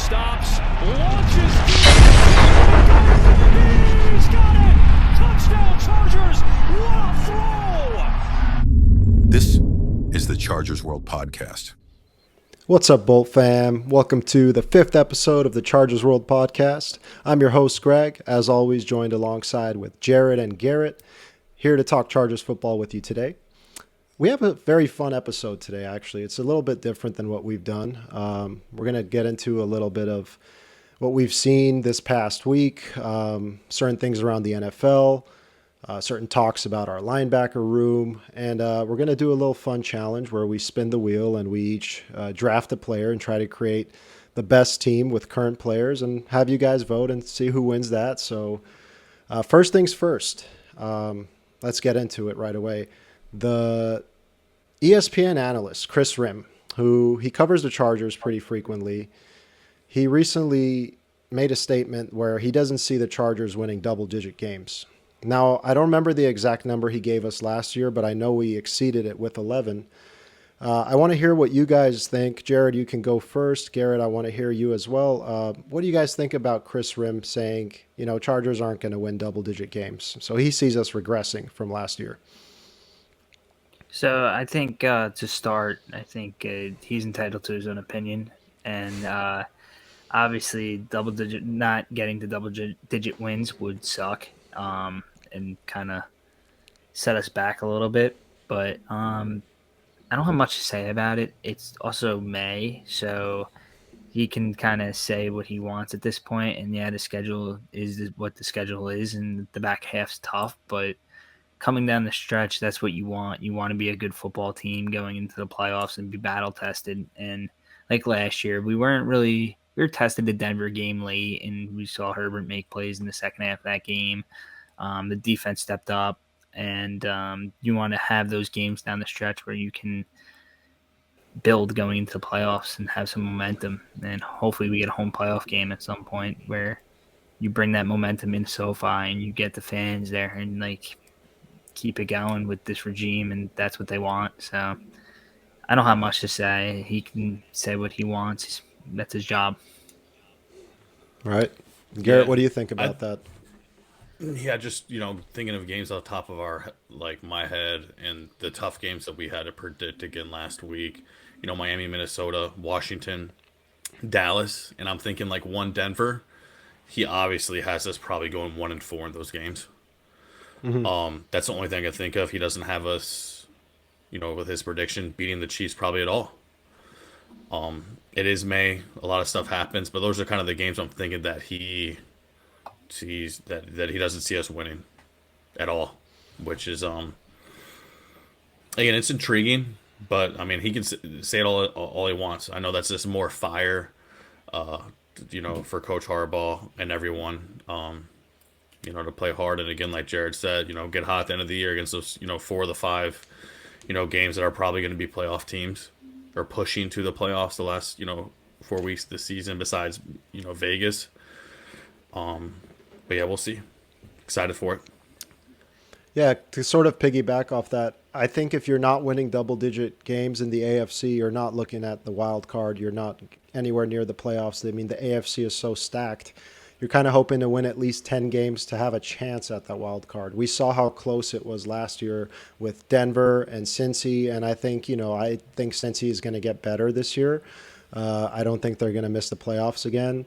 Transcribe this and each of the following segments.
stops, launches he's got it! Touchdown Chargers! What a throw! This is the Chargers World Podcast. What's up, Bolt fam? Welcome to the 5th episode of the Chargers World Podcast. I'm your host, Greg, as always joined alongside with Jared and Garrett, here to talk Chargers football with you today. We have a very fun episode today, actually. It's a little bit different than what we've done. We're going to get into a little bit of what we've seen this past week, certain things around the NFL, certain talks about our linebacker room, and we're going to do a little fun challenge where we spin the wheel and we each draft a player and try to create the best team with current players and have you guys vote and see who wins that. So first things first, let's get into it right away. The ESPN analyst, Kris, who he covers the Chargers pretty frequently, he recently made a statement where he doesn't see the Chargers winning double-digit games. Now, I don't remember the exact number he gave us last year, but I know we exceeded it with 11. I want to hear what you guys think. Jared, you can go first. Garrett, I want to hear you as well. What do you guys think about Kris saying, Chargers aren't going to win double-digit games? So he sees us regressing from last year. So I think to start, I think he's entitled to his own opinion, and obviously not getting to double-digit wins would suck and kind of set us back a little bit. But I don't have much to say about it. It's also May, so he can kind of say what he wants at this point. And yeah, the schedule is what the schedule is, and the back half's tough, but coming down the stretch, that's what you want. You want to be a good football team going into the playoffs and be battle tested. And like last year, we were tested the Denver game late, and we saw Herbert make plays in the second half of that game. The defense stepped up, and you want to have those games down the stretch where you can build going into the playoffs and have some momentum. And hopefully we get a home playoff game at some point where you bring that momentum in SoFi and you get the fans there and keep it going with this regime, and that's what they want. So I don't have much to say. He can say what he wants. That's his job. All right. Garrett, what do you think about that? Yeah, just, thinking of games off the top of my head and the tough games that we had to predict again last week. Miami, Minnesota, Washington, Dallas, and I'm thinking one Denver. He obviously has us probably going 1-4 in those games. Mm-hmm. That's the only thing I can think of. He doesn't have us, with his prediction, beating the Chiefs probably at all. It is May. A lot of stuff happens, but those are kind of the games I'm thinking that he sees that he doesn't see us winning at all, which is, again, it's intriguing, but, he can say it all he wants. I know that's just more fire, for Coach Harbaugh and everyone, to play hard. And again, like Jared said, get hot at the end of the year against those, 4 of the 5, games that are probably going to be playoff teams or pushing to the playoffs the last, 4 weeks of the season besides, Vegas. But yeah, we'll see. Excited for it. Yeah, to sort of piggyback off that, I think if you're not winning double-digit games in the AFC, you're not looking at the wild card. You're not anywhere near the playoffs. I mean, the AFC is so stacked. You're kind of hoping to win at least 10 games to have a chance at that wild card. We saw how close it was last year with Denver and Cincy, and I think Cincy is going to get better this year. I don't think they're going to miss the playoffs again.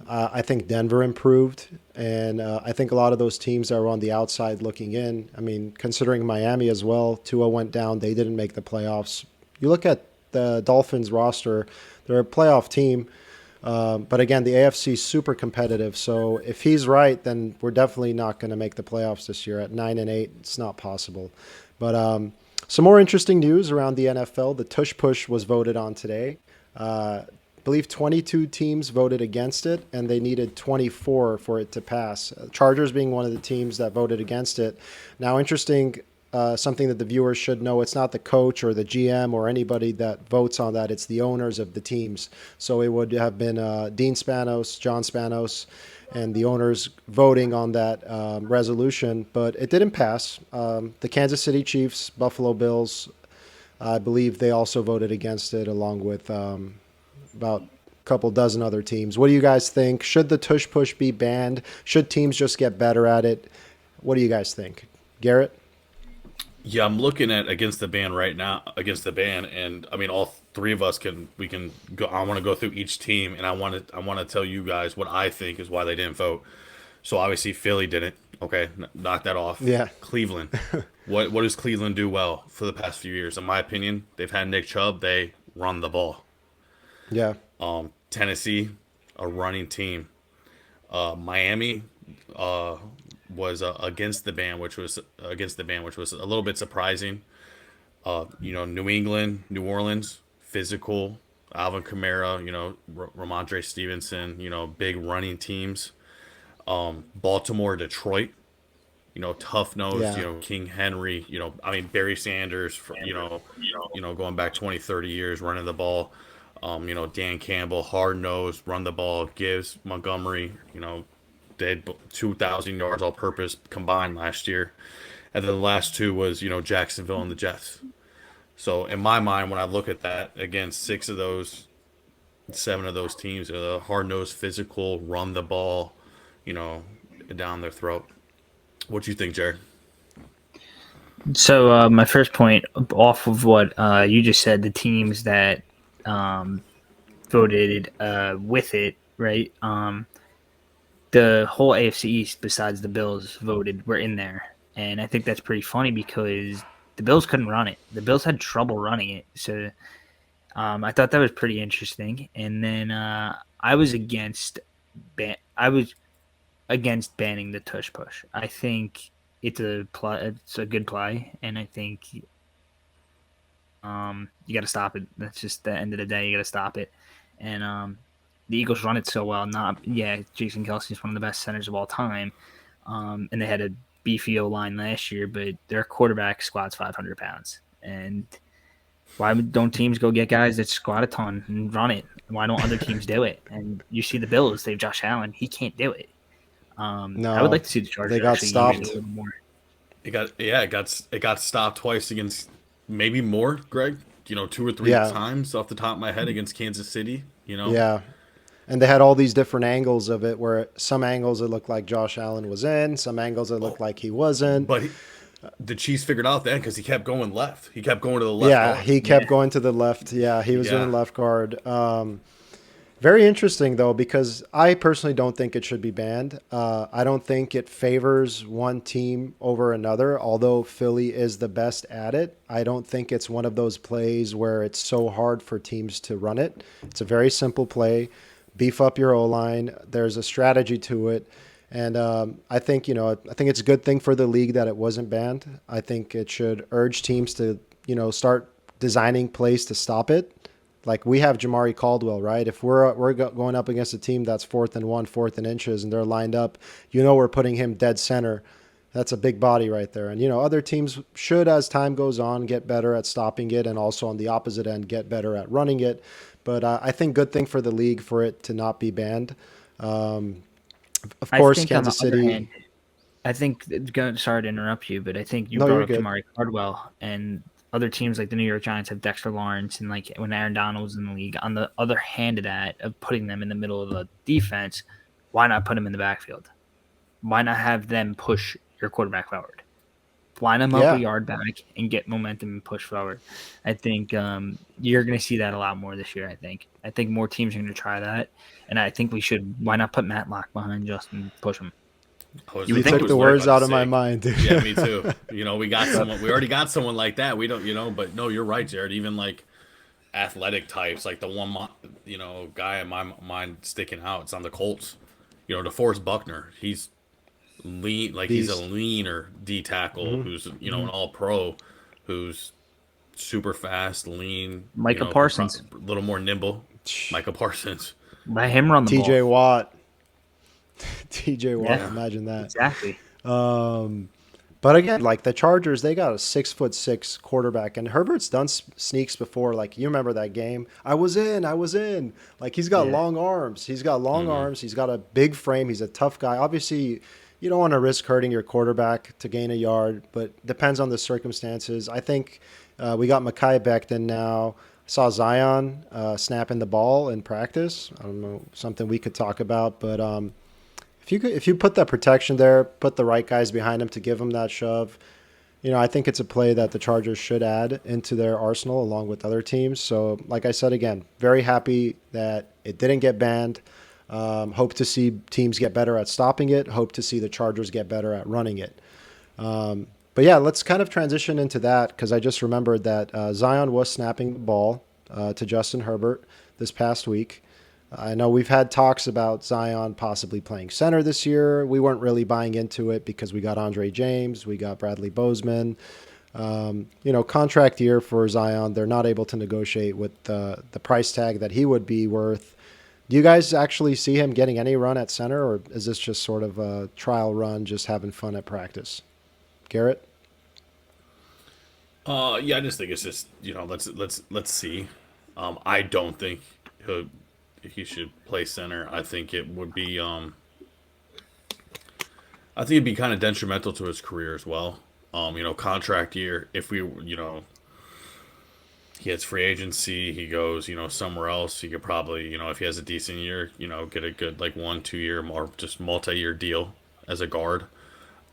I think Denver improved, and I think a lot of those teams that were on the outside looking in, considering Miami as well, Tua went down, they didn't make the playoffs. You look at the Dolphins roster, they're a playoff team. But again, the AFC is super competitive. So if he's right, then we're definitely not going to make the playoffs this year. At 9-8, it's not possible. But some more interesting news around the NFL. The tush push was voted on today. I believe 22 teams voted against it, and they needed 24 for it to pass. Chargers being one of the teams that voted against it. Now, interesting. Something that the viewers should know, it's not the coach or the GM or anybody that votes on that. It's the owners of the teams. So it would have been Dean Spanos, John Spanos, and the owners voting on that resolution. But it didn't pass. The Kansas City Chiefs, Buffalo Bills, I believe they also voted against it along with about couple dozen other teams. What do you guys think? Should the tush push be banned? Should teams just get better at it? What do you guys think? Garrett? Yeah, I'm looking at against the ban right now, and I mean all three of us can go. I want to go through each team, and I want to tell you guys what I think is why they didn't vote. So obviously Philly didn't. Okay, knock that off. Yeah. Cleveland. What does Cleveland do well for the past few years? In my opinion, they've had Nick Chubb. They run the ball. Yeah. Tennessee, a running team. Miami was against the ban, which was a little bit surprising. New England, New Orleans, physical. Alvin Kamara, Ramondre Stevenson, big running teams. Baltimore, Detroit, tough nose, Yeah. King Henry, Barry Sanders, going back 20, 30 years running the ball. Dan Campbell, hard nose, run the ball, Gibbs, Montgomery, they had 2,000 yards all purpose combined last year. And then the last two was, Jacksonville and the Jets. So in my mind, when I look at that, again, 7 of those teams are the hard-nosed, physical, run the ball, down their throat. What do you think, Jared? So my first point, off of what you just said, the teams that voted with it, right? The whole AFC East, besides the Bills, were in there, and I think that's pretty funny because the Bills couldn't run it. The Bills had trouble running it, so I thought that was pretty interesting. And then I was against banning the tush push. I think it's a good play, and I think you got to stop it. That's just the end of the day. You got to stop it. And the Eagles run it so well. Jason Kelsey is one of the best centers of all time, and they had a beefy O-line last year, but their quarterback squats 500 pounds. And why don't teams go get guys that squat a ton and run it? Why don't other teams do it? And you see the Bills, they have Josh Allen. He can't do it. No, I would like to see the Chargers. they got actually stopped. use it a little more. It got stopped twice against, maybe more, Greg. 2 or 3 times off the top of my head against Kansas City. Yeah. And they had all these different angles of it, where some angles it looked like Josh Allen was in, some angles it looked like he wasn't. But the Chiefs figured out then because he kept going left. He kept going to the left. Yeah, guard. he kept going to the left. Yeah, he was doing left guard. Very interesting, though, because I personally don't think it should be banned. I don't think it favors one team over another, although Philly is the best at it. I don't think it's one of those plays where it's so hard for teams to run it. It's a very simple play. Beef up your O-line. There's a strategy to it. And I think it's a good thing for the league that it wasn't banned. I think it should urge teams to, start designing plays to stop it. Like we have Jamari Caldwell, right? If we're going up against a team that's 4th and 1, 4th and inches, and they're lined up, we're putting him dead center. That's a big body right there. And, other teams should, as time goes on, get better at stopping it, and also on the opposite end, get better at running it. But I think good thing for the league for it to not be banned. Of course, Kansas City. I think, sorry to interrupt you, but I think you No, brought you're up good. Jamari Caldwell, and other teams like the New York Giants have Dexter Lawrence, and like when Aaron Donald was in the league. On the other hand of that, of putting them in the middle of the defense, why not put them in the backfield? Why not have them push your quarterback forward? Line them up a yard back and get momentum and push forward. I think you're going to see that a lot more this year. I think more teams are going to try that, and I think we should. Why not put Matlock behind Justin and push him? You took the words out of my mind, dude. Yeah, me too. We got someone. We already got someone like that. We don't, But no, you're right, Jared. Even like athletic types, like the one, guy in my mind sticking out. It's on the Colts. DeForest Buckner. He's lean, like he's a leaner D tackle who's an all pro, who's super fast, lean. Micah Parsons, a little more nimble. Micah Parsons. Let him run the ball. TJ Watt. TJ Watt, imagine that. Exactly. But again, like the Chargers, they got a 6'6" quarterback, and Herbert's done sneaks before. Like you remember that game? I was in. Like he's got long arms. He's got long arms. He's got a big frame. He's a tough guy. Obviously, you don't want to risk hurting your quarterback to gain a yard, but depends on the circumstances. I think we got Mekhi Becton now. Saw Zion snapping the ball in practice. I don't know, something we could talk about, but if you put that protection there, put the right guys behind him to give him that shove, I think it's a play that the Chargers should add into their arsenal along with other teams. So, like I said again, very happy that it didn't get banned. Hope to see teams get better at stopping it. Hope to see the Chargers get better at running it. But yeah, let's kind of transition into that because I just remembered that Zion was snapping the ball to Justin Herbert this past week. I know we've had talks about Zion possibly playing center this year. We weren't really buying into it because we got Andre James, we got Bradley Bozeman. Contract year for Zion. They're not able to negotiate with the price tag that he would be worth. Do you guys actually see him getting any run at center, or is this just sort of a trial run, just having fun at practice? Garrett? Yeah, I just think it's just let's see. I don't think he should play center. I think it would be I think it'd be kind of detrimental to his career as well. Contract year. If he hits free agency, he goes somewhere else. He could probably if he has a decent year, get a good like 1-2 year or just multi-year deal as a guard.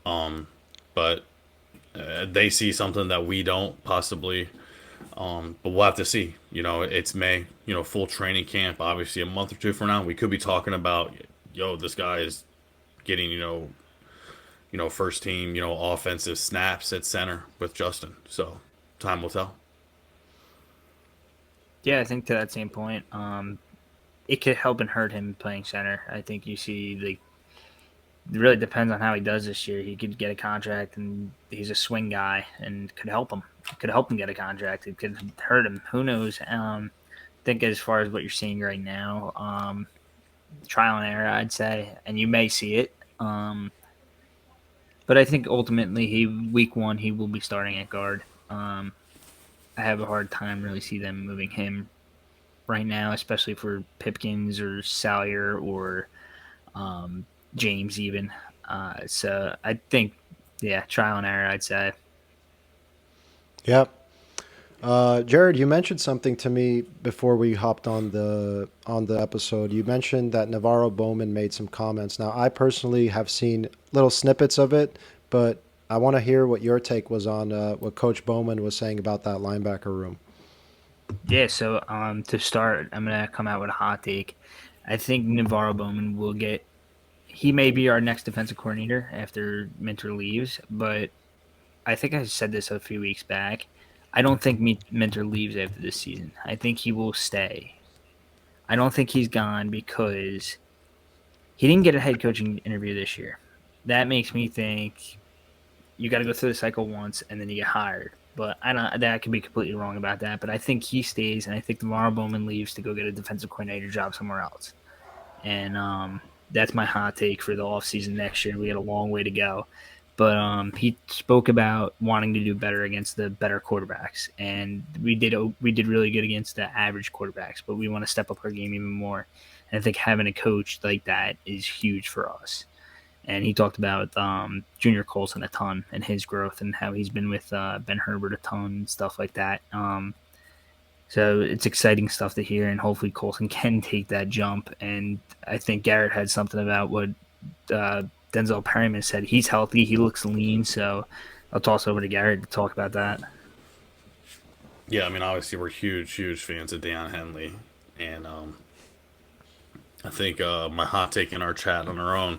But they see something that we don't possibly. But we'll have to see. It's May. Full training camp. Obviously, a month or two from now, we could be talking about, this guy is getting, first team, offensive snaps at center with Justin. So time will tell. Yeah, I think to that same point, it could help and hurt him playing center. I think you see it really depends on how he does this year. He could get a contract, and he's a swing guy, and could help him. It could help him get a contract. It could hurt him. Who knows? I think as far as what you're seeing right now, trial and error, I'd say, and you may see it. But I think ultimately, week one, he will be starting at guard. I have a hard time really see them moving him right now, especially for Pipkins or Salyer or James even. So I think, trial and error, I'd say. Yep. Jared, you mentioned something to me before we hopped on the episode. You mentioned that Navarro Bowman made some comments. Now, I personally have seen little snippets of it, but I want to hear what your take was on what Coach Bowman was saying about that linebacker room. Yeah, so to start, I'm going to come out with a hot take. I think Navarro Bowman he may be our next defensive coordinator after Minter leaves, but I think I said this a few weeks back. I don't think Minter leaves after this season. I think he will stay. I don't think he's gone because he didn't get a head coaching interview this year. That makes me think you got to go through the cycle once and then you get hired. But I could be completely wrong about that. But I think he stays, and I think Navarro Bowman leaves to go get a defensive coordinator job somewhere else. And that's my hot take for the offseason next year. We got a long way to go. But he spoke about wanting to do better against the better quarterbacks, and we did really good against the average quarterbacks. But we want to step up our game even more, and I think having a coach like that is huge for us. And he talked about Junior Colson a ton and his growth and how he's been with Ben Herbert a ton and stuff like that. So it's exciting stuff to hear, and hopefully Colson can take that jump. And I think Garrett had something about what Denzel Perryman said. He's healthy. He looks lean. So I'll toss over to Garrett to talk about that. Yeah, I mean, obviously we're huge fans of Deion Henley. And I think my hot take in our chat on our own,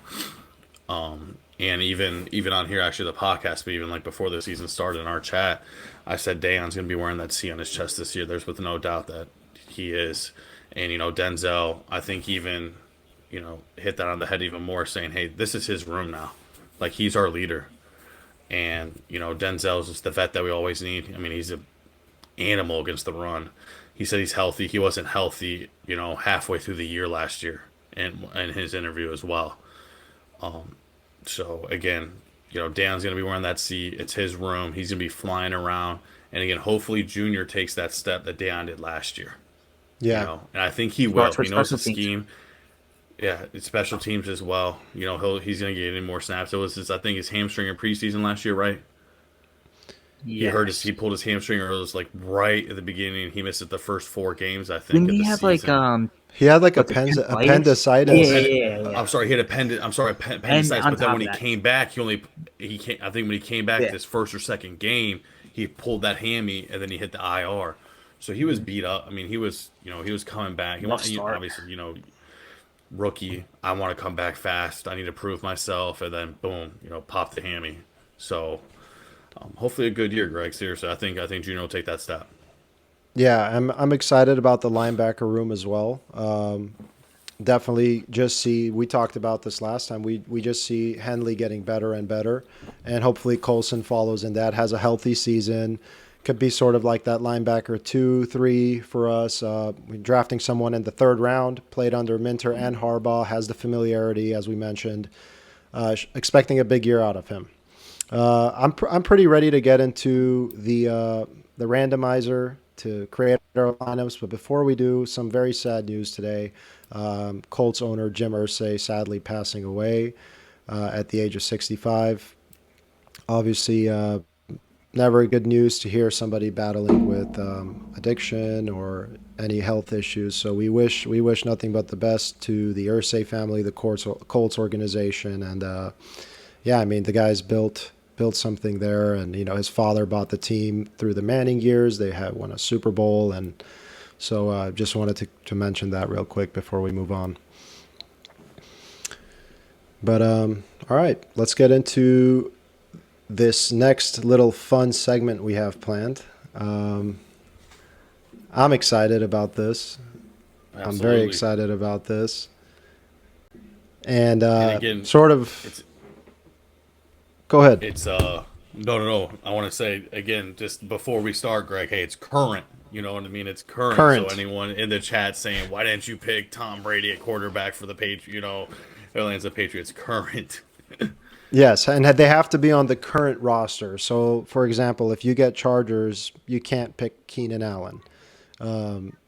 and even on here, actually the podcast, but even like before the season started in our chat, I said Deion's going to be wearing that C on his chest this year. There's with no doubt that he is. And, Denzel, I think even hit that on the head even more, saying, hey, this is his room now. Like, he's our leader. And, Denzel's just the vet that we always need. I mean, he's an animal against the run. He said he's healthy. He wasn't healthy, halfway through the year last year and his interview as well. So, again, Dan's going to be wearing that C. It's his room. He's going to be flying around. And, again, hopefully Junior takes that step that Dan did last year. Yeah. And I think he will. He knows the scheme. Yeah, it's special teams as well. He's going to get any more snaps. It was I think his hamstring in preseason last year, right? Yes. He pulled his hamstring, or it was like right at the beginning. He missed it the first 4 games, I think, Didn't of he the have like season. He had like what's it, appendicitis. Yeah, Oh, yeah. I'm sorry, he had And appendicitis. on But then top when of he that, came back, he came. I think when he came back yeah, this first or second game, he pulled that hammy, and then he hit the IR. So he was beat up. I mean, he was coming back. rough start. Obviously, rookie. I want to come back fast. I need to prove myself, and then boom, pop the hammy. So hopefully a good year, Greg. Seriously, I think Juno will take that step. Yeah, I'm excited about the linebacker room as well. Definitely we talked about this last time. We just see Henley getting better and better, and hopefully Colson follows in that, has a healthy season. Could be sort of like that linebacker 2, 3 for us. We're drafting someone in the third round, played under Minter and Harbaugh, has the familiarity as we mentioned. Expecting a big year out of him. I'm pretty ready to get into the randomizer to create our lineups, but before we do, some very sad news today. Colts owner Jim Irsay sadly passing away at the age of 65. Obviously, never good news to hear somebody battling with addiction or any health issues. So we wish nothing but the best to the Irsay family, the Colts organization, and yeah, I mean the guy's built something there, and his father bought the team through the Manning years. They had won a Super Bowl, and so just wanted to mention that real quick before we move on. But all right, let's get into this next little fun segment we have planned. I'm excited about this. Absolutely. I'm very excited about this. And again, sort of. Go ahead. It's no. I want to say again, just before we start, Greg. Hey, it's current. You know what I mean? It's current. So anyone in the chat saying, "Why didn't you pick Tom Brady at quarterback for the Atlanta Patriots?" Current. Yes, and they have to be on the current roster. So, for example, if you get Chargers, you can't pick Keenan Allen.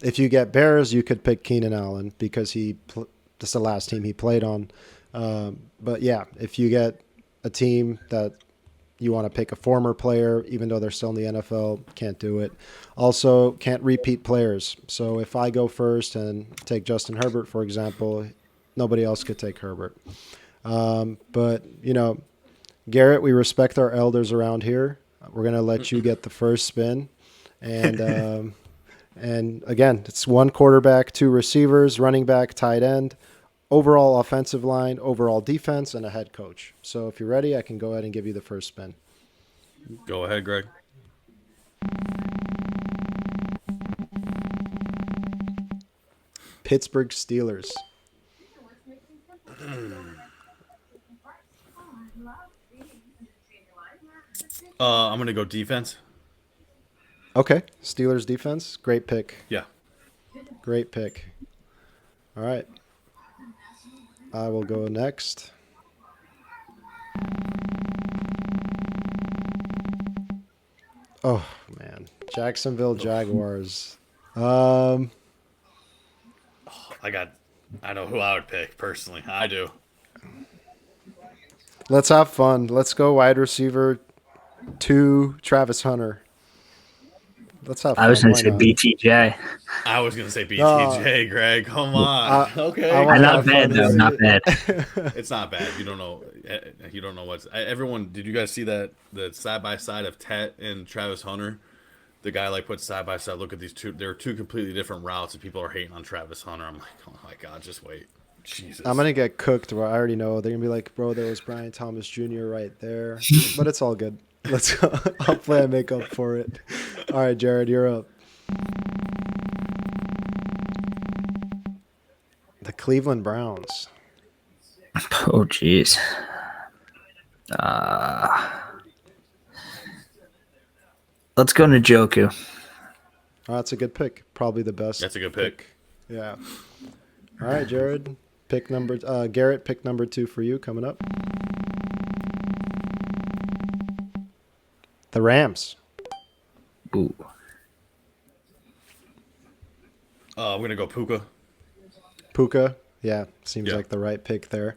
If you get Bears, you could pick Keenan Allen because that's the last team he played on. But yeah, if you get a team that you want to pick a former player, even though they're still in the NFL, can't do it. Also, can't repeat players. So if I go first and take Justin Herbert, for example, nobody else could take Herbert. But, Garrett, we respect our elders around here. We're going to let you get the first spin. And and again, it's 1 quarterback, 2 receivers, running back, tight end, overall offensive line, overall defense, and a head coach. So if you're ready, I can go ahead and give you the first spin. Go ahead, Greg. Pittsburgh Steelers. I'm going to go defense. Okay, Steelers defense. Great pick. Yeah. Great pick. All right. I will go next. Oh, man. Jacksonville Jaguars. I know who I would pick personally. I do. Let's have fun. Let's go wide receiver 2, Travis Hunter. Let's have fun. I was going to say not? BTJ. I was going to say BTJ, Greg. Come on. Okay. Not bad, though. Not bad. It's not bad. You don't know what's. Everyone, did you guys see the side by side of Tet and Travis Hunter? The guy put side by side. Look at these two. They're 2 completely different routes, and people are hating on Travis Hunter. I'm like, oh my god, just wait. Jesus. I'm gonna get cooked. Where I already know they're gonna be like, bro, there was Brian Thomas Jr. right there, but it's all good. Let's go. Hopefully, I make up for it. All right, Jared, you're up. The Cleveland Browns. Oh, jeez. Let's go Njoku. Oh, that's a good pick. Probably the best. That's a good pick. Yeah. All right, Jared. Garrett, pick number 2 for you coming up. The Rams. Ooh. I'm gonna go Puka. Puka. Yeah, seems like the right pick there.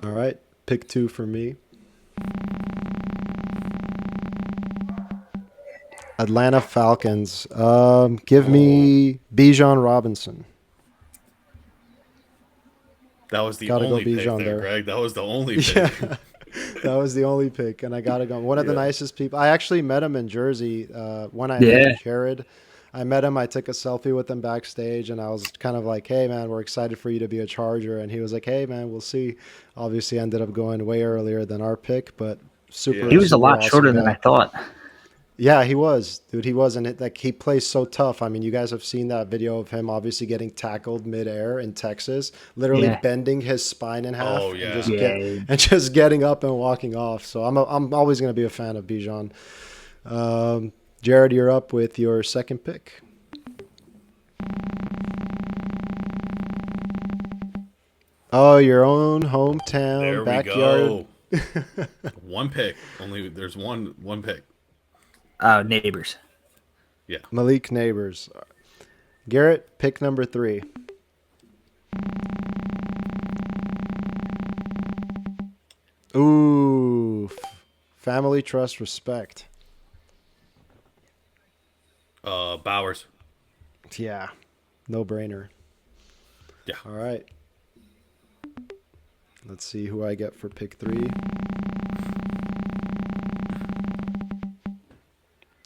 All right, pick 2 for me. Atlanta Falcons. Give me Bijan Robinson. That was the Gotta go only pick Bijan there, there. Greg. That was the only pick. Yeah, that was the only pick, and I gotta go. One of the Yeah. nicest people. I actually met him in Jersey when I Yeah. met Jared. I met him. I took a selfie with him backstage, and I was kind of like, "Hey, man, we're excited for you to be a Charger." And he was like, "Hey, man, we'll see." Obviously, ended up going way earlier than our pick, but super. Yeah. He was a super lot awesome shorter than guy. I thought. Yeah, he was, dude. He was, and like he plays so tough. I mean, you guys have seen that video of him obviously getting tackled midair in Texas, literally Yeah. bending his spine in half Oh, and yeah. just Yeah. getting up and walking off. So I'm always gonna be a fan of Bijan. Jared, you're up with your second pick. Oh, your own hometown There we backyard. go. One pick. Only there's one pick. Neighbors. Yeah. Malik Neighbors. Garrett, pick number 3. Ooh, family trust respect. Bowers. Yeah, no brainer. Yeah. All right. Let's see who I get for pick 3.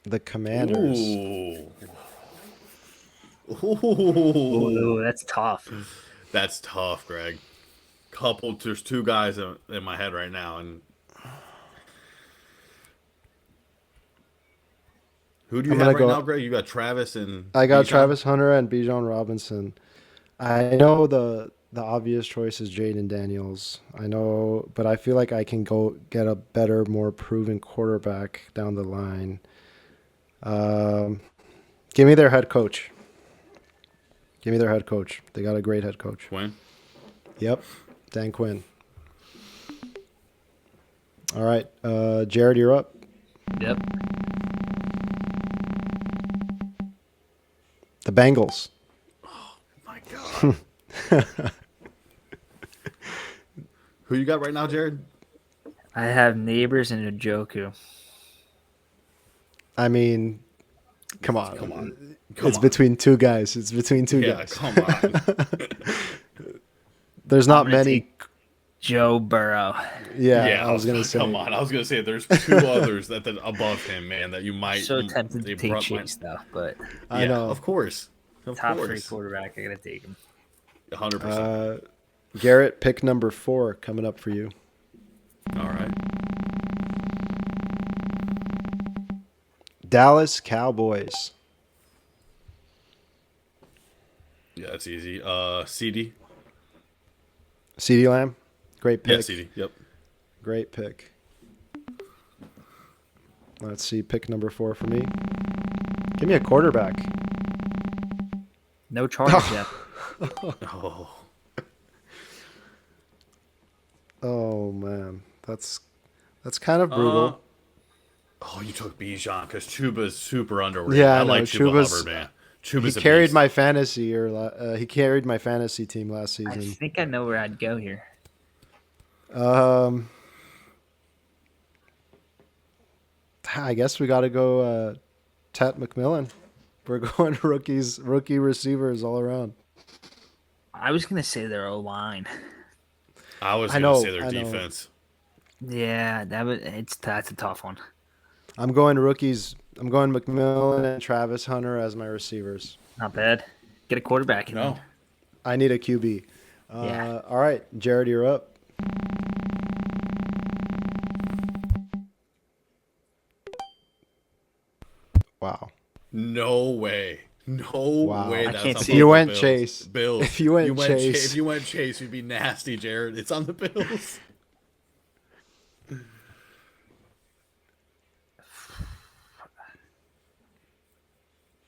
The Commanders. Ooh. Ooh, that's tough. That's tough, Greg. There's 2 guys in my head right now, and who do you I'm have gonna right go- now, Greg? You got Travis and I got Bijan? Travis Hunter and Bijan Robinson. I know the obvious choice is Jaden Daniels. I know, but I feel like I can go get a better, more proven quarterback down the line. Give me their head coach. Give me their head coach. They got a great head coach. Quinn. Yep, Dan Quinn. All right, Jared, you're up. Yep. The Bengals. My God. Who you got right now, Jared? I have Neighbors and Njoku. I mean, come on. Come It's on. between 2 guys. It's between 2 Yeah, guys. come on. There's not gonna many. take Joe Burrow. Yeah, I was gonna say. Come on. I was gonna say there's 2 others that above him, man, that you might. So tempted they to take brought my- Chase though, but I know. Of course. Of top 3 course. quarterback, I gotta take him. 100%. Garrett, pick number 4 coming up for you. All right. Dallas Cowboys. Yeah, that's easy. CD. CeeDee Lamb. Great pick. Yeah, CD. Yep. Great pick. Let's see, pick number 4 for me. Give me a quarterback. No Chargers yet. Oh. Oh man, that's kind of brutal. Oh, you took Bijan because Chuba's super underrated. Yeah, I I know. like Chuba Chuba's- Hubbard, man. He Chuba's a carried beast. my fantasy he carried my fantasy team last I season. think I know where I'd go here. I guess we got to go Tet McMillan. We're going rookie receivers all around. I was gonna say their O line. I was I going to know, say their I know. defense. Yeah, that's a tough one. I'm going rookies. I'm going McMillan and Travis Hunter as my receivers. Not bad. Get a quarterback in No. there. I need a QB. Yeah. All right, Jared, you're up. Wow. No way. No Wow. way. I That's can't on see both it. You the went Bills. Chase. Bills. If you went Chase. If you went Chase, you'd be nasty, Jared. It's on the Bills.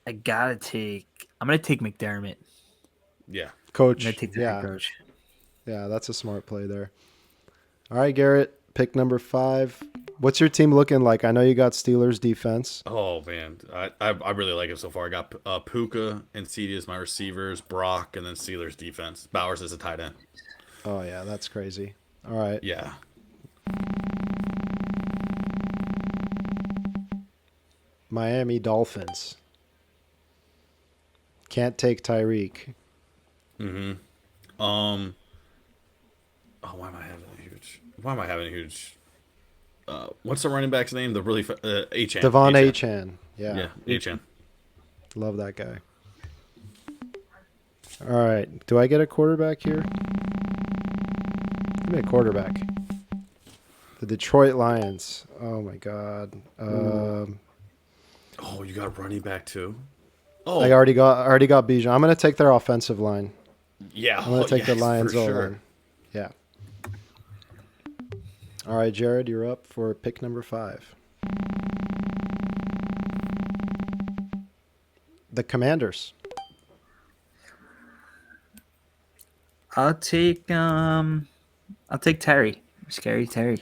I'm gonna take McDermott. Yeah. I'm Coach. gonna take the Yeah. head coach. Yeah, that's a smart play there. All right, Garrett, pick number 5. What's your team looking like? I know you got Steelers defense. Oh, man. I really like it so far. I got Puka and CD as my receivers, Brock, and then Steelers defense. Bowers as a tight end. Oh, yeah, that's crazy. All right. Yeah. Miami Dolphins. Can't take Tyreek. Mm-hmm. Oh, why am I having a huge? What's the running back's name? The really Achan. Devon Achan. Yeah. Yeah, Achan. Love that guy. All right. Do I get a quarterback here? Give me a quarterback. The Detroit Lions. Oh, my God. Oh, you got running back too? Oh, I already got Bijan. I'm going to take their offensive line. yeah. I'm going to take the Lions for O-line. sure. Yeah. All right, Jared, you're up for pick number 5. The Commanders. I'll take Terry. Scary Terry.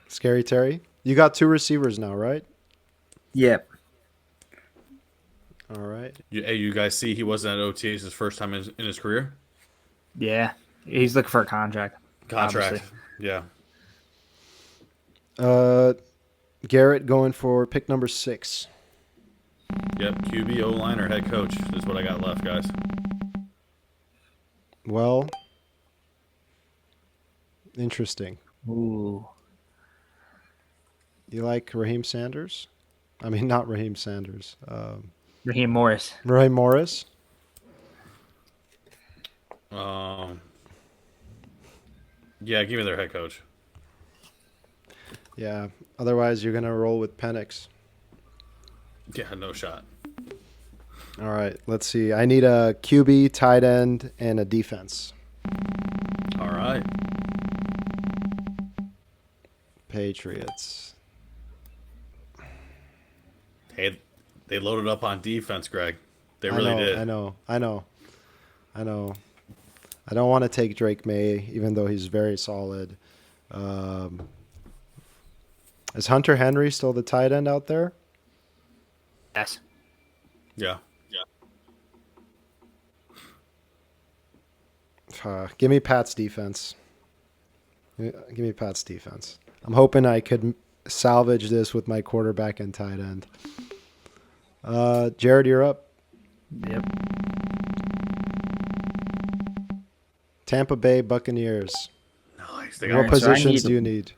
Scary Terry. You got 2 receivers now, right? Yep. All right. Hey, you guys see he wasn't at OTAs his first time in his career? Yeah. He's looking for a contract. Contract. Obviously. Yeah. Garrett going for pick number 6. Yep. QB, O-line, or head coach is what I got left, guys. Well, interesting. Ooh. You like Raheem Sanders? I mean, not Raheem Sanders. Raheem Morris. Raheem Morris. Yeah, give me their head coach. Yeah. Otherwise, you're going to roll with Penix. Yeah, no shot. All right. Let's see. I need a QB, tight end, and a defense. All right. Patriots. Hey, they loaded up on defense, Greg. They really did. I know. I don't want to take Drake May, even though he's very solid. Is Hunter Henry still the tight end out there? Yes. Yeah. Give me Pat's defense. Give me Pat's defense. I'm hoping I could salvage this with my quarterback and tight end. Jared, you're up. Yep. Tampa Bay Buccaneers. Nice. They What got positions do you need?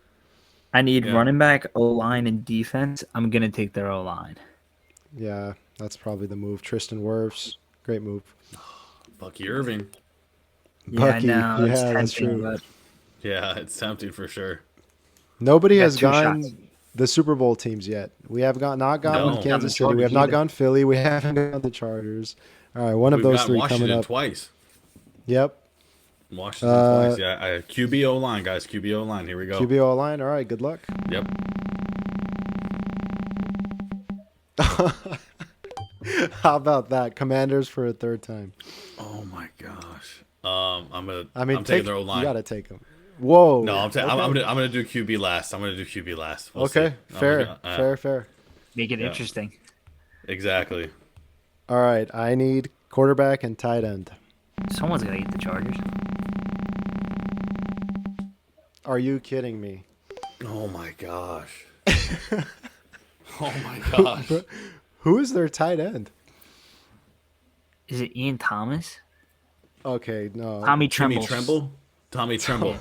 I need Yeah. running back, O-line, and defense. I'm going to take their O-line. Yeah, that's probably the move. Tristan Wirfs. Great move. Bucky Irving. Bucky. Yeah, I know. It's Yeah, that's tempting, true. but Yeah, it's tempting for sure. Nobody got has 2 gone shots. the Super Bowl teams yet. We have not gone No. Kansas Not City. the We have not Chargers gone Philly. We haven't gone the Chargers. All right, one of We've those got 3 Washington coming up. twice. Yep. Washington twice. Yeah, QB O-line, guys. QB O-line. Here we go. QB line. All right, good luck. Yep. How about that? Commanders for a 3rd time. Oh my gosh. I'm Take taking their O-line. You got to take them. Whoa. No, I'm Okay. gonna do QB last. I'm gonna do QB last. We'll Okay, see. fair. make it Yeah. interesting. Exactly. All right, I need quarterback and tight end. Someone's going to get the Chargers. Are you kidding me? Oh my gosh. Oh my gosh. Who is their tight end? Is it Ian Thomas? Okay, no. Tommy Tremble. Tommy Tremble.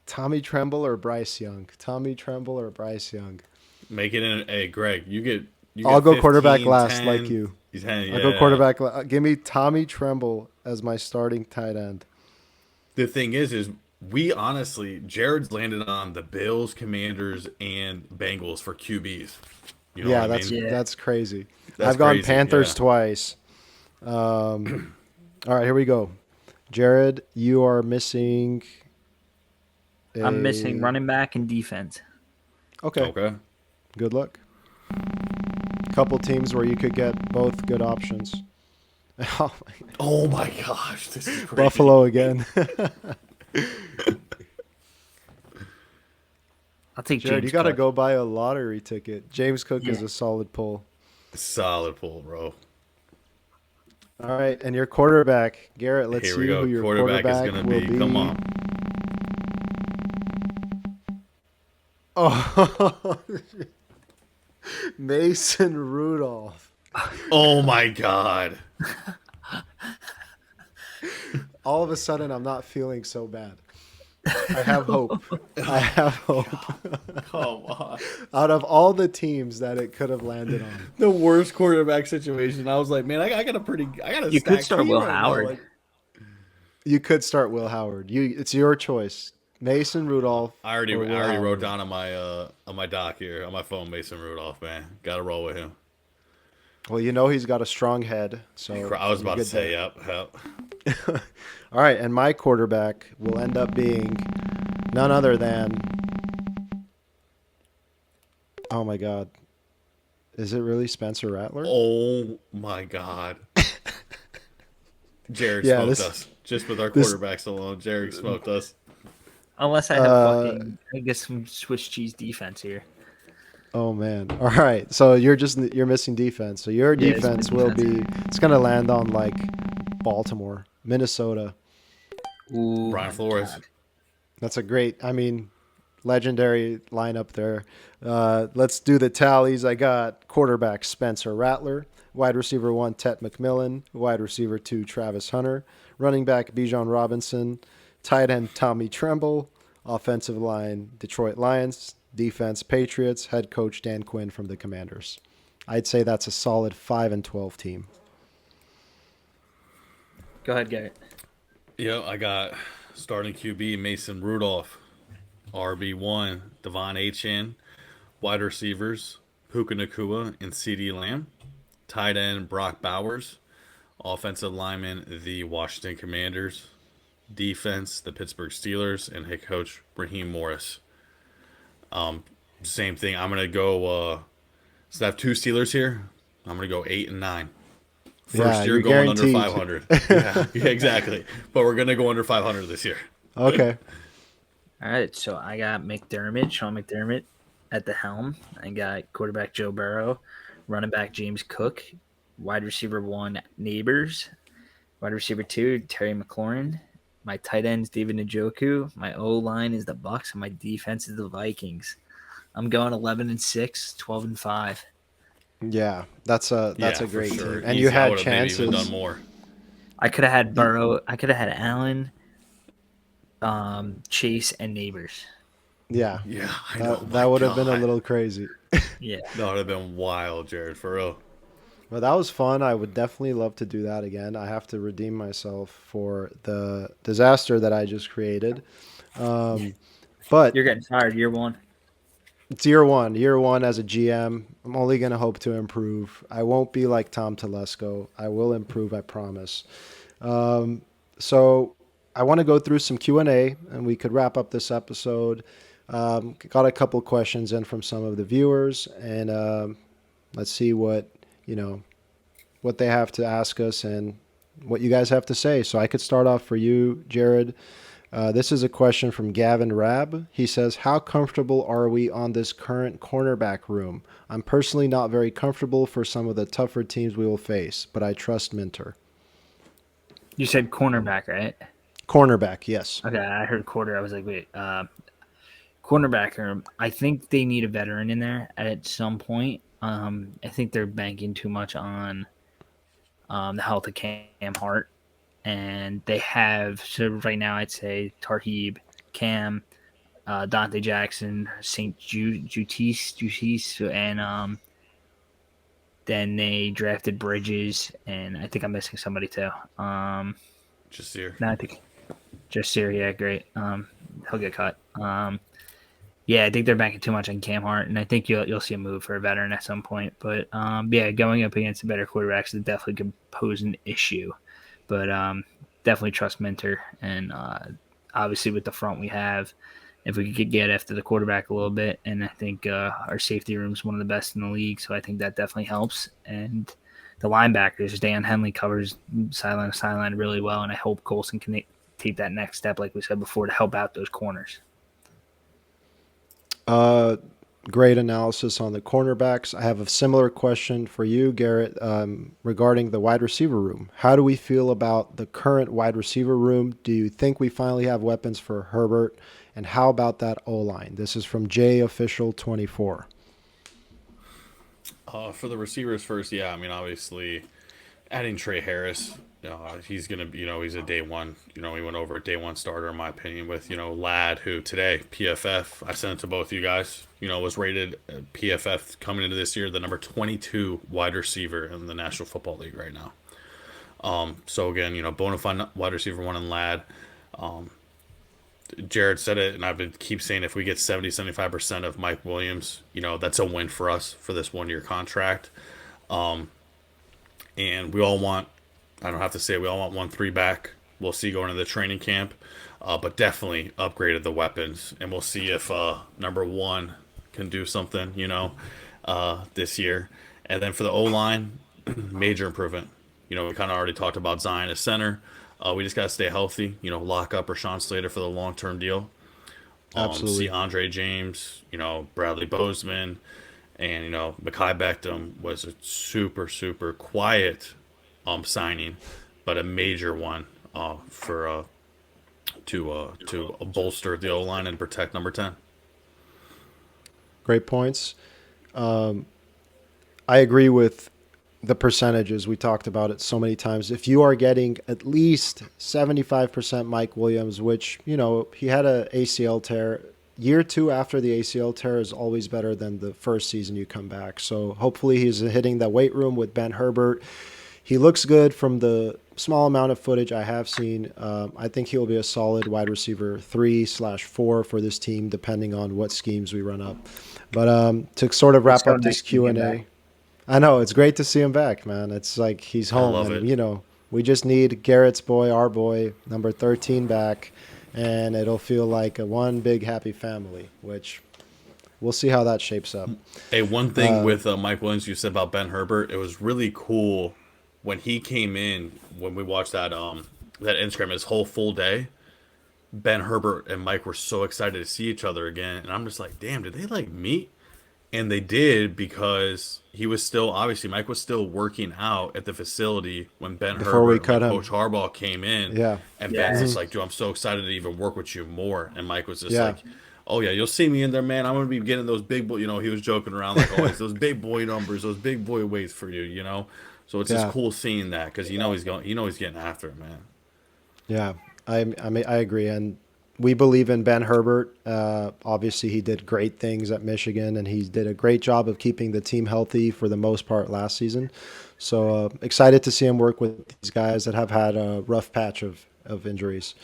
Tommy Tremble or Bryce Young? Tommy Tremble or Bryce Young? Make it in. Hey, Greg, you get. I'll go 15, quarterback last, 10. like you. Yeah. I'll go quarterback. Give me Tommy Tremble as my starting tight end. The thing is we honestly, Jared's landed on the Bills, Commanders, and Bengals for QBs. You know what I mean? That's crazy. That's I've gone crazy, Panthers yeah. twice. All right, here we go. Jared, you are missing. I'm missing running back and defense. Okay. Good luck. Couple teams where you could get both good options. Oh my gosh, this is crazy. Buffalo again. I'll take Jared, James you got to Cook. go buy a lottery ticket. James Cook is Yeah. a solid pull. Solid pull, bro. All right, and your quarterback, Garrett. Let's Here see we go. who your Quarterback is quarterback gonna will be. Come on. Oh, Mason Rudolph. Oh my God. All of a sudden, I'm not feeling so bad. I have hope. I have hope. Come on. Out of all the teams that it could have landed on. The worst quarterback situation. I was like, man, I got a You could stacked start team Will right now, Howard. like- You could start Will Howard. It's your choice. Mason Rudolph. I already or Will wrote Howard. down on my doc here on my phone Mason Rudolph, man. Got to roll with him. Well, you know he's got a strong head. So I was you're about to good say, there. yep. All right, and my quarterback will end up being none other than. Oh my God, is it really Spencer Rattler? Oh my God. Jared Yeah, smoked this- us. Just with our this- quarterbacks alone, Jared smoked us. Unless I have I guess some Swiss cheese defense here. Oh man! All right, so you're missing defense. So your Yeah, it's defense missing will defense. be it's gonna land on like Baltimore, Minnesota. Ooh, Brian my Flores. God. That's a great, legendary lineup there. Let's do the tallies. I got quarterback Spencer Rattler, wide receiver 1 Tet McMillan, wide receiver 2 Travis Hunter, running back Bijan Robinson, tight end Tommy Tremble, offensive line Detroit Lions, defense Patriots, head coach Dan Quinn from the Commanders. I'd say that's a solid 5-12 team. Go ahead, Garrett. I got starting QB Mason Rudolph, RB1 Devon Achane, wide receivers Puka Nakua and CD Lamb, tight end Brock Bowers, offensive lineman the Washington Commanders, defense the Pittsburgh Steelers, and head coach Rhim Morris. Same thing. I'm gonna go. So I have 2 Steelers here. I'm gonna go 8 and 9. First year you're going under guaranteed. 500. Yeah, exactly. But we're gonna go under 500 this year. Okay. All right, so I got Sean McDermott at the helm. I got quarterback Joe Burrow, running back James Cook, wide receiver 1 Neighbors, wide receiver 2 Terry McLaurin. My tight end is David Njoku. My O line is the Bucks, and my defense is the Vikings. I'm going 11-6, 12-5. Yeah, that's a For great sure. team. And Easy. you I had would've maybe even done chances. more. I could have had Burrow. I could have had Allen, Chase, and Neighbors. Yeah. Yeah, I know. That would have been a God. little crazy. Yeah. That would have been wild, Jared, for real. Well, that was fun. I would definitely love to do that again. I have to redeem myself for the disaster that I just created. But You're getting tired year one. it's year one as a GM. I'm only going to hope to improve. I won't be like Tom Telesco. I will improve, I promise. So I want to go through some Q&A, and we could wrap up this episode. Got a couple questions in from some of the viewers, and let's see what they have to ask us and what you guys have to say. So I could start off for you, Jared. This is a question from Gavin Rabb. He says, how comfortable are we on this current cornerback room? I'm personally not very comfortable for some of the tougher teams we will face, but I trust Minter. You said cornerback, right? Cornerback, yes. Okay, I heard quarter. I was like, wait, cornerback room. I think they need a veteran in there at some point. I think they're banking too much on the health of Cam Hart. And they have, so right now I'd say Tarheeb, Cam, Dante Jackson, St. Justice, and then they drafted Bridges, and I think I'm missing somebody too. Just here. No, I think just Syria, great. He'll get cut. Yeah, I think they're banking too much on Cam Hart, and I think you'll see a move for a veteran at some point. But yeah, going up against the better quarterbacks is definitely could pose an issue. But definitely trust Minter, and obviously with the front we have, if we could get after the quarterback a little bit, and I think our safety room is one of the best in the league, so I think that definitely helps. And the linebackers, Dan Henley covers sideline to sideline really well, and I hope Colson can take that next step, like we said before, to help out those corners. Great analysis on the cornerbacks. I have a similar question for you, Garrett, regarding the wide receiver room. How do we feel about the current wide receiver room? Do you think we finally have weapons for Herbert And how about that O-line? This is from JOfficial24. For the receivers first, yeah, I mean, obviously, adding Trey Harris, he's going to be, he's a day one, he went over a day one starter, in my opinion, with, Ladd, who today, PFF, I sent it to both you guys, was rated PFF coming into this year, the number 22 wide receiver in the National Football League right now. So again, bona fide wide receiver one in Ladd. Jared said it, and I've been keep saying if we get 70-75% of Mike Williams, that's a win for us for this 1 year contract. And we all want, I don't have to say, we all want 1-3 back. We'll see going into the training camp, but definitely upgraded the weapons, and we'll see if number 1 can do something, this year. And then for the O-line, major improvement. We kind of already talked about Zion as center. We just got to stay healthy, lock up Rashawn Slater for the long-term deal. Absolutely. See Andre James, Bradley Bozeman, and, Mekhi Beckham was a super, super quiet signing, but a major one to bolster the O-line and protect number 10. Great points. I agree with the percentages. We talked about it so many times. If you are getting at least 75% Mike Williams, which, he had a ACL tear. Year 2 after the ACL tear is always better than the first season you come back. So hopefully he's hitting the weight room with Ben Herbert. He looks good from the small amount of footage I have seen. I think he'll be a solid wide receiver 3/4 for this team, depending on what schemes we run up. But to sort of wrap up this Q&A, I know it's great to see him back, man. It's like he's home, and we just need Garrett's boy, our boy, number 13 back, and it'll feel like a one big happy family. Which we'll see how that shapes up. Hey, one thing with Mike Williams, you said about Ben Herbert, it was really cool when he came in. When we watched that Instagram, his whole full day, Ben Herbert and Mike were so excited to see each other again, and I'm just like, damn, did they like meet? And they did, because he was still, obviously, Mike was still working out at the facility when Ben Herbert and Coach Harbaugh came in. Yeah. And Ben's just like, dude, I'm so excited to even work with you more. And Mike was just like, oh, yeah, you'll see me in there, man. I'm going to be getting those big boy, he was joking around like always, those big boy numbers, those big boy weights for you, So it's just cool seeing that, because he's getting after it, man. Yeah, I agree. And we believe in Ben Herbert. Obviously, he did great things at Michigan, and he did a great job of keeping the team healthy for the most part last season. So excited to see him work with these guys that have had a rough patch of injuries.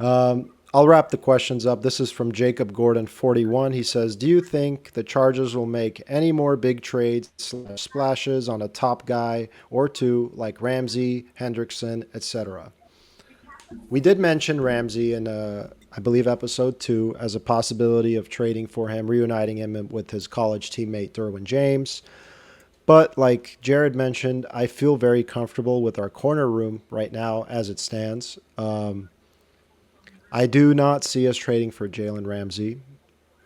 I'll wrap the questions up. This is from Jacob Gordon 41. He says, do you think the Chargers will make any more big trades / splashes on a top guy or two like Ramsey, Hendrickson, etc.? We did mention Ramsey in, I believe, episode 2 as a possibility of trading for him, reuniting him with his college teammate Derwin James. But like Jared mentioned, I feel very comfortable with our corner room right now as it stands. I do not see us trading for Jalen Ramsey.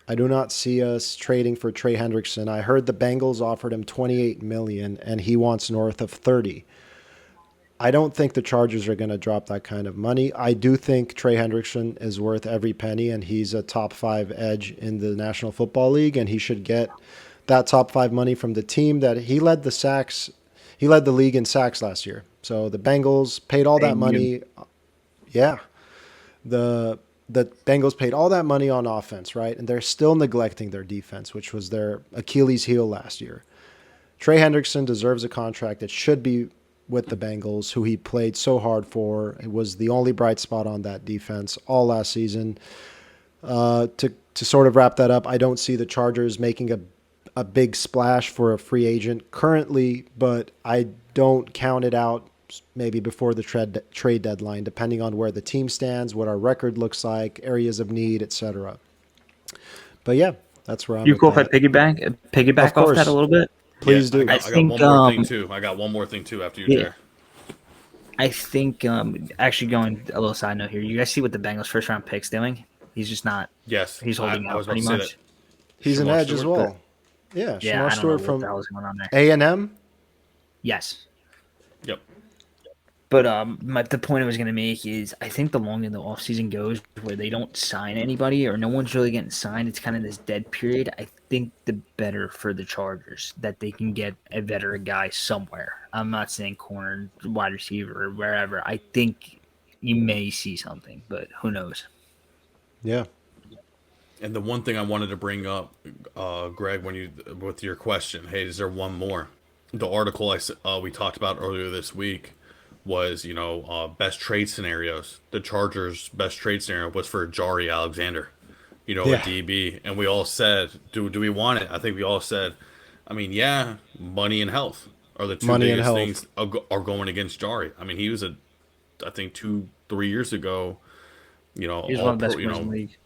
I do not see us trading for Trey Hendrickson. I heard the Bengals offered him $28 million, and he wants north of 30. I don't think the Chargers are going to drop that kind of money. I do think Trey Hendrickson is worth every penny, and he's a top 5 edge in the National Football League, and he should get that top 5 money from the team that he led the sacks. He led the league in sacks last year. So the Bengals paid all that money. Yeah. The Bengals paid all that money on offense, right? And they're still neglecting their defense, which was their Achilles heel last year. Trey Hendrickson deserves a contract that should be with the Bengals, who he played so hard for. It was the only bright spot on that defense all last season. To sort of wrap that up, I don't see the Chargers making a big splash for a free agent currently, but I don't count it out maybe before the trade deadline, depending on where the team stands, what our record looks like, areas of need, etc. But yeah, that's where I'm. You cool if I piggyback off that a little bit? Please do. I got one more thing too. I got one more thing too after you, Jared. I think actually going a little side note here. You guys see what the Bengals first round pick's doing? He's just not. Yes, he's holding out pretty much. He's an edge as well. Yeah, Shamar Stewart from A&M. Yes. Yep. But the point I was going to make is I think the longer the offseason goes where they don't sign anybody or no one's really getting signed, it's kind of this dead period. I think the better for the Chargers that they can get a veteran guy somewhere. I'm not saying corner, wide receiver, or wherever. I think you may see something, but who knows? Yeah. And the one thing I wanted to bring up, Greg, with your question, hey, is there one more? The article we talked about earlier this week was, best trade scenarios. The Chargers' best trade scenario was for Jari Alexander, a DB. And we all said, do we want it? I think we all said, yeah, money and health are the two biggest things are going against Jari. I mean, he was I think 2-3 years ago, He's one of the best players in the league.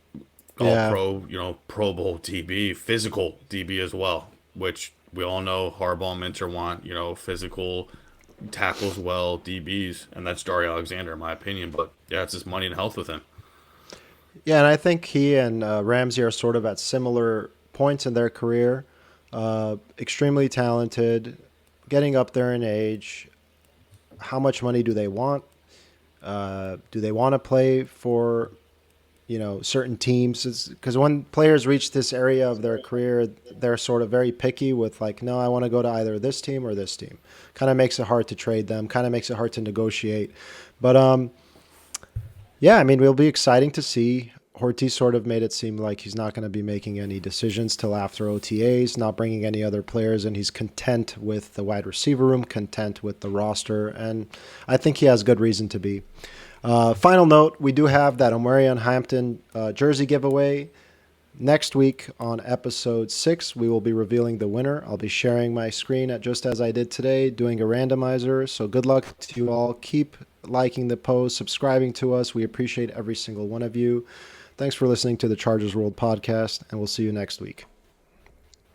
Pro, Pro Bowl DB, physical DB as well, which we all know Harbaugh and Minter want, physical tackles well, DBs, and that's Jari Alexander in my opinion. But yeah, it's just money and health with him. Yeah, and I think he and Ramsey are sort of at similar points in their career. Extremely talented, getting up there in age. How much money do they want? Do they want to play for, certain teams? Because when players reach this area of their career, they're sort of very picky with like, no, I want to go to either this team or this team. Kind of makes it hard to trade them. Kind of makes it hard to negotiate. But yeah, it'll be exciting to see. Ortiz sort of made it seem like he's not going to be making any decisions till after OTAs, not bringing any other players, and he's content with the wide receiver room, content with the roster, and I think he has good reason to be. Final note, we do have that Omarion Hampton jersey giveaway. Next week on episode 6, we will be revealing the winner. I'll be sharing my screen just as I did today, doing a randomizer. So good luck to you all. Keep liking the post, subscribing to us. We appreciate every single one of you. Thanks for listening to the Chargers World Podcast, and we'll see you next week.